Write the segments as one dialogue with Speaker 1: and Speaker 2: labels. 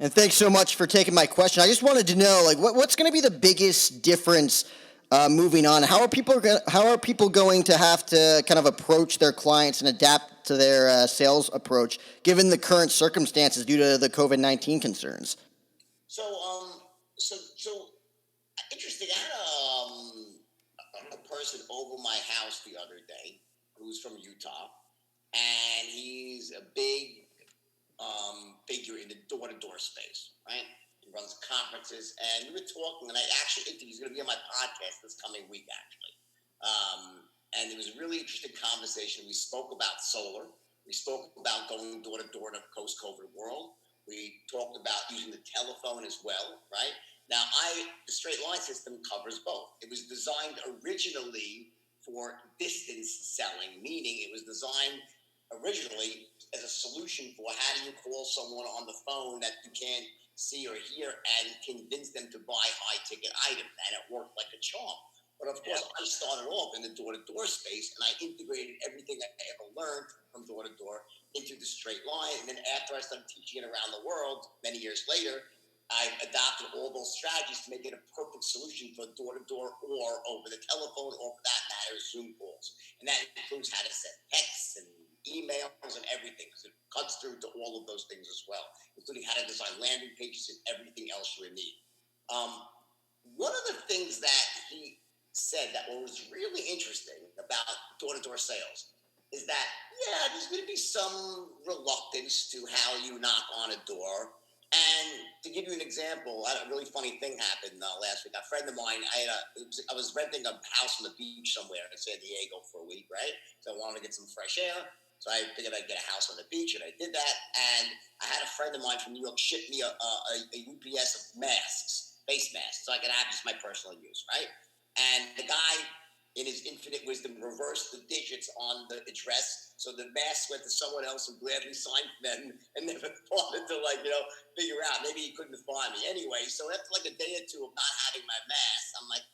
Speaker 1: And thanks so much for taking my question. I just wanted to know, like, what's going to be the biggest difference moving on? How are people going to have to kind of approach their clients and adapt to their sales approach given the current circumstances due to the COVID-19 concerns?
Speaker 2: So, interesting. I had a person over my house the other day who's from Utah, and he's a big figure in the door-to-door space, right? He runs conferences, and we were talking, and I actually interviewed. He's going to be on my podcast this coming week, actually. And it was a really interesting conversation. We spoke about solar. We spoke about going door to door in a post-COVID world. We talked about using the telephone as well, right? Now, the straight line system covers both. It was designed originally for distance selling, meaning it was designed originally as a solution for how do you call someone on the phone that you can't see or hear and convince them to buy high-ticket items, and it worked like a charm. But of course, I started off in the door-to-door space, and I integrated everything I ever learned from door-to-door into the straight line. And then after I started teaching it around the world many years later, I adopted all those strategies to make it a perfect solution for door-to-door or over the telephone, or for that matter, Zoom calls. And that includes how to send texts and emails and everything, because it cuts through to all of those things as well, including how to design landing pages and everything else you would need. One of the things that he said that was really interesting about door-to-door sales is that, yeah, there's going to be some reluctance to how you knock on a door. And to give you an example, a really funny thing happened last week. A friend of mine, I was renting a house on the beach somewhere in San Diego for a week, right? So I wanted to get some fresh air. So I figured I'd get a house on the beach, and I did that. And I had a friend of mine from New York ship me a UPS of masks, face masks, so I could have just my personal use, right? And the guy, in his infinite wisdom, reversed the digits on the address, so the mask went to someone else who gladly signed for them and never bothered to, figure out. Maybe he couldn't find me. Anyway, so after like a day or two of not having my mask, I'm like,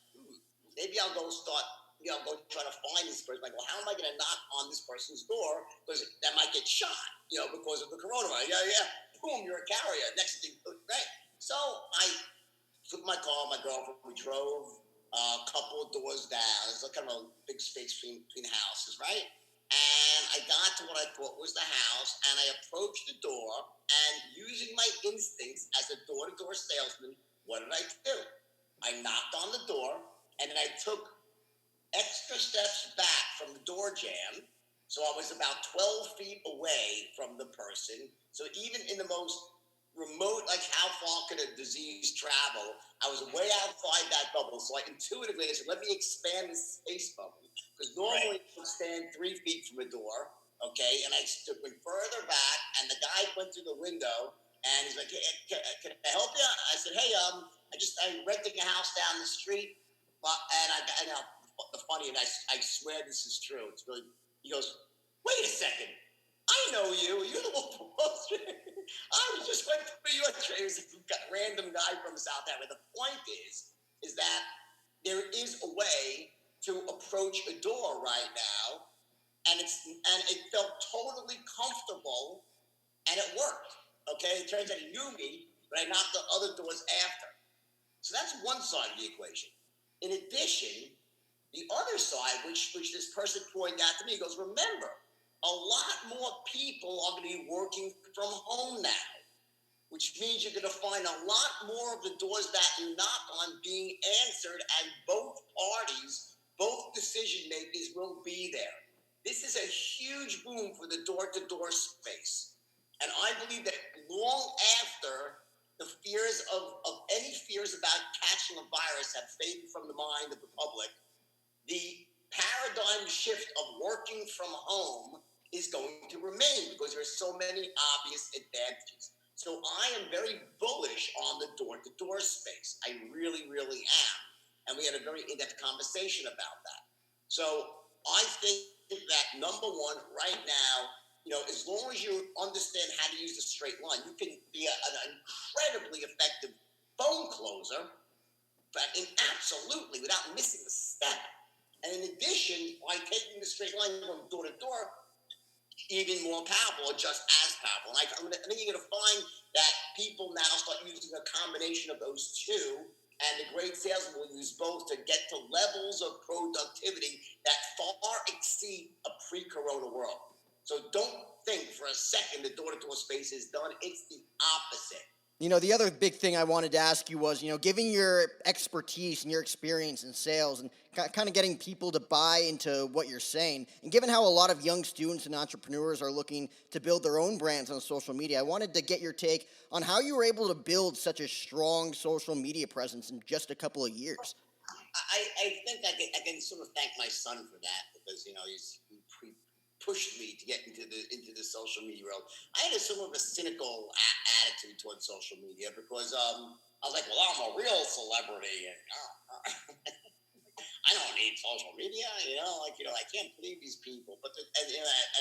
Speaker 2: maybe I'll go start, go try to find this person. Like, well, how am I going to knock on this person's door? Because that might get shot, because of the coronavirus. Yeah. Boom, you're a carrier. Next thing, right? So I took my car, my girlfriend, we drove a couple of doors down. There's like kind of a big space between houses, right? And I got to what I thought was the house, and I approached the door, and using my instincts as a door-to-door salesman, what did I do? I knocked on the door, and then I took extra steps back from the door jamb, so I was about 12 feet away from the person. So even in the most remote, like how far could a disease travel, I was way outside that bubble. So I intuitively said, let me expand this space bubble. Because normally I would stand 3 feet from a door, okay? And I went further back, and the guy went through the window, and he's like, hey, can I help you? I said, hey, I'm renting a house down the street, and the funny, and I swear this is true. It's really, he goes, wait a second. I know you. You're the one from Wall Street. I was just went through your trades. A random guy from South Africa. The point is that there is a way to approach a door right now, and it felt totally comfortable, and it worked. Okay, it turns out he knew me, but I knocked on other doors after. So that's one side of the equation. In addition, the other side, which this person pointed out to me, goes, remember, a lot more people are going to be working from home now, which means you're going to find a lot more of the doors that you knock on being answered, and both parties, both decision makers will be there. This is a huge boom for the door-to-door space. And I believe that long after the fears of any fears about catching a virus have faded from the mind of the public, the paradigm shift of working from home is going to remain because there are so many obvious advantages. So I am very bullish on the door-to-door space. I really, really am. And we had a very in-depth conversation about that. So I think that number one, right now, as long as you understand how to use the straight line, you can be an incredibly effective phone closer, but absolutely without missing a step. And in addition, by taking the straight line from door to door, even more powerful or just as powerful. And I think you're going to find that people now start using a combination of those two, and the great salesman will use both to get to levels of productivity that far exceed a pre-corona world. So don't think for a second the door-to-door space is done. It's the opposite.
Speaker 1: The other big thing I wanted to ask you was, giving your expertise and your experience in sales and kind of getting people to buy into what you're saying, and given how a lot of young students and entrepreneurs are looking to build their own brands on social media, I wanted to get your take on how you were able to build such a strong social media presence in just a couple of years.
Speaker 2: I think I can sort of thank my son for that, because he pushed me to get into the social media world. I had a sort of a cynical attitude towards social media, because I was like, well, I'm a real celebrity, and I don't need social media, I can't believe these people. And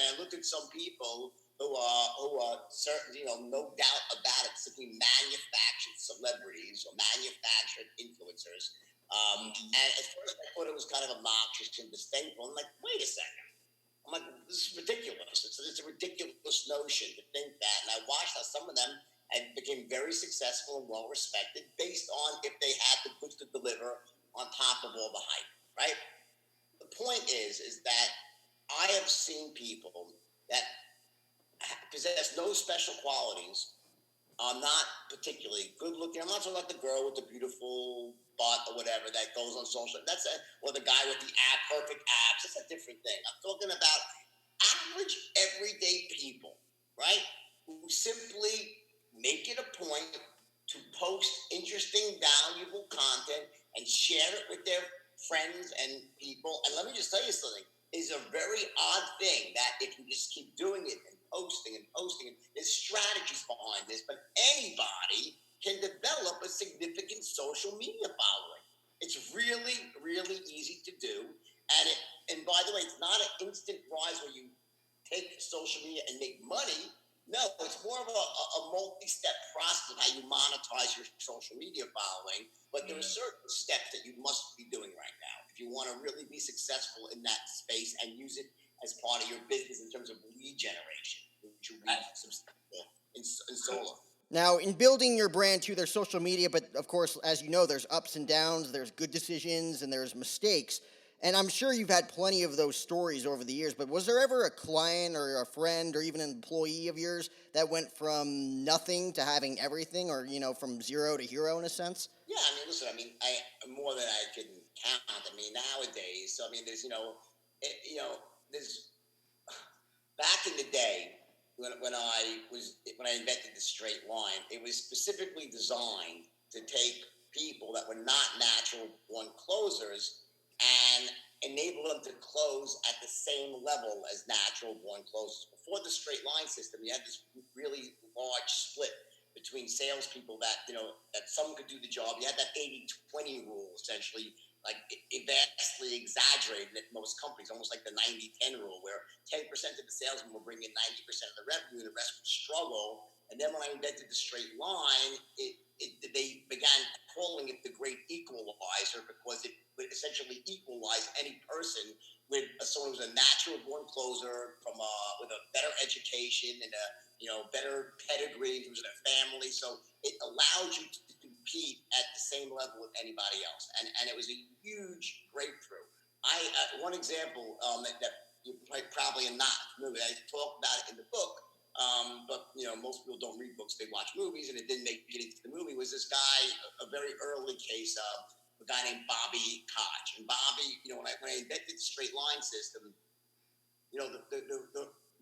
Speaker 2: I looked at some people who are certain, no doubt about it, simply manufactured celebrities or manufactured influencers. And at first I thought it was kind of obnoxious and disdainful. I'm like, wait a second. I'm like, this is ridiculous. It's a ridiculous notion to think that. And I watched how some of them had became very successful and well respected based on if they had the goods to deliver on top of all the hype, right? The point is that I have seen people that possess no special qualities, not particularly good looking. I'm not talking about the girl with the beautiful butt or whatever that goes on social. Or the guy with the perfect abs. That's a different thing. I'm talking about average, everyday people, right? Who simply make it a point to post interesting, valuable content and share it with their friends and people. And let me just tell you something. It's a very odd thing that if you just keep doing it and posting, there's strategies behind this, but anybody can develop a significant social media following. It's really, really easy to do. And by the way, it's not an instant rise where you take social media and make money. No, it's more of a multi-step process of how you monetize your social media following. But there are certain steps that you must be doing right now if you want to really be successful in that space and use it as part of your business in terms of lead generation, which will be substantial in solar.
Speaker 1: Now, in building your brand too, there's social media, but of course, as you know, there's ups and downs, there's good decisions, and there's mistakes. And I'm sure you've had plenty of those stories over the years, but was there ever a client or a friend or even an employee of yours that went from nothing to having everything, or, from zero to hero in a sense?
Speaker 2: Yeah, I mean, listen, I more than I can count. I mean, nowadays, so I mean, there's back in the day when I invented the straight line, it was specifically designed to take people that were not natural born closers and enable them to close at the same level as natural born closers. Before the straight line system, you had this really large split between salespeople that some could do the job. You had that 80-20 rule, essentially, like vastly exaggerated at most companies, almost like the 90-10 rule, where 10% of the salesmen will bring in 90% of the revenue, and the rest would struggle. And then when I invented the straight line, they began calling it the great equalizer, because it would essentially equalize any person with someone who's a natural born closer with a better education and a better pedigree, who's in a family. So it allowed you to compete at the same level with anybody else, and it was a huge breakthrough. One example that you probably are not familiar with, I talk about it in the book, but most people don't read books; they watch movies, and it didn't make it into the movie. Was this guy a very early case of a guy named Bobby Koch? And Bobby, when I invented the straight line system,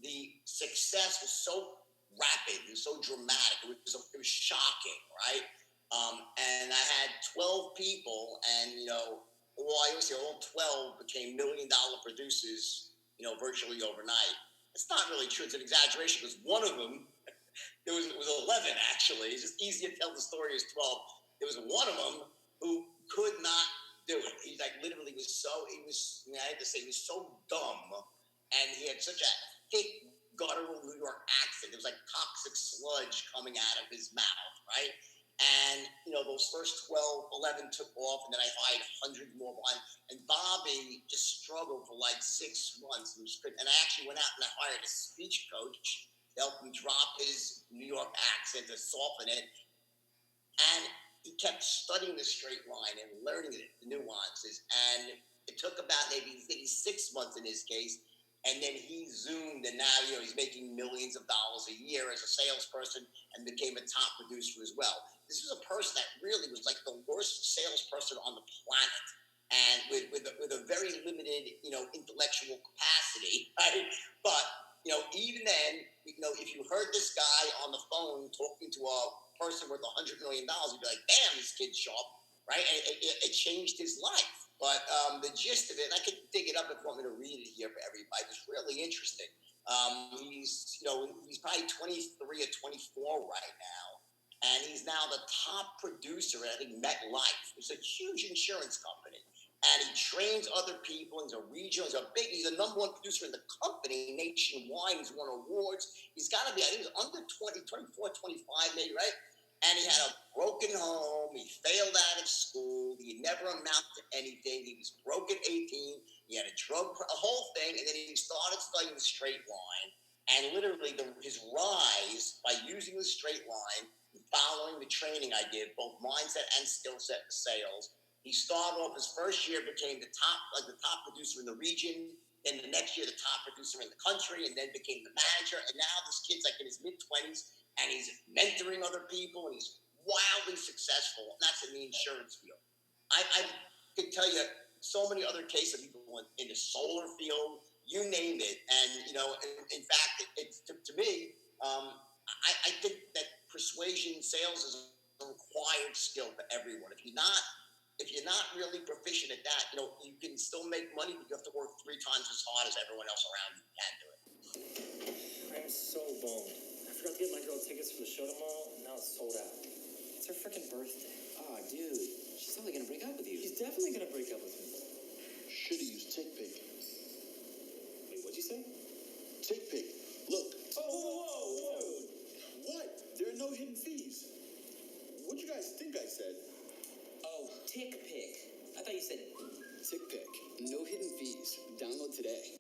Speaker 2: the success was so rapid and so dramatic. It was shocking, right? And I had 12 people, and I always say all 12 became $1 million producers, virtually overnight. It's not really true. It's an exaggeration, because one of them, it was 11 actually. It's just easy to tell the story as 12. There was one of them who could not do it. He literally I have to say, he was so dumb, and he had such a thick, guttural New York accent. It was like toxic sludge coming out of his mouth, right? And the those first 12, 11 took off, and then I hired hundreds more behind. And Bobby just struggled for like 6 months. And I actually went out and I hired a speech coach to help him drop his New York accent, to soften it. And he kept studying the straight line and learning it, the nuances. And it took about maybe 6 months in his case. And then he zoomed, and now he's making millions of dollars a year as a salesperson, and became a top producer as well. This was a person that really was like the worst salesperson on the planet, and with a very limited intellectual capacity, right? But even then, if you heard this guy on the phone talking to a person worth $100 million, you'd be like, damn, this kid's sharp, right? And it changed his life. But the gist of it, and I could dig it up if you want me to read it here for everybody. It was really interesting. He's probably 23 or 24 right now, and he's now the top producer at, I think, MetLife. It's a huge insurance company, and he trains other people. He's he's a number one producer in the company nationwide. He's won awards. He's got to be, I think, he's under 20, 24, 25 maybe, right? And he had a broken home. He failed out of school. He never amounted to anything. He was broke at 18. He had a whole thing. And then he started studying the straight line. And literally his rise by using the straight line, following the training I did, both mindset and skill set sales. He started off his first year, became the top producer in the region. Then the next year, the top producer in the country, and then became the manager. And now this kid's like in his mid-20s. And he's mentoring other people, and he's wildly successful. And that's in the insurance field. I could tell you so many other cases of people in the solar field, you name it. And in fact, to me, I think that persuasion sales is a required skill for everyone. If you're not really proficient at that, you can still make money, but you have to work 3 times as hard as everyone else around you can do it.
Speaker 3: I'm so bummed. I forgot to get my girl tickets for the show tomorrow, and now it's sold out. It's her freaking birthday.
Speaker 4: Oh, dude. She's totally gonna break up with you.
Speaker 3: She's definitely gonna break up with me.
Speaker 5: Should've used TickPick.
Speaker 3: Wait, what'd you say?
Speaker 5: TickPick. Look.
Speaker 3: Whoa.
Speaker 5: What? There are no hidden fees. What'd you guys think I said?
Speaker 4: Oh, TickPick. I thought you said
Speaker 5: TickPick. No hidden fees. Download today.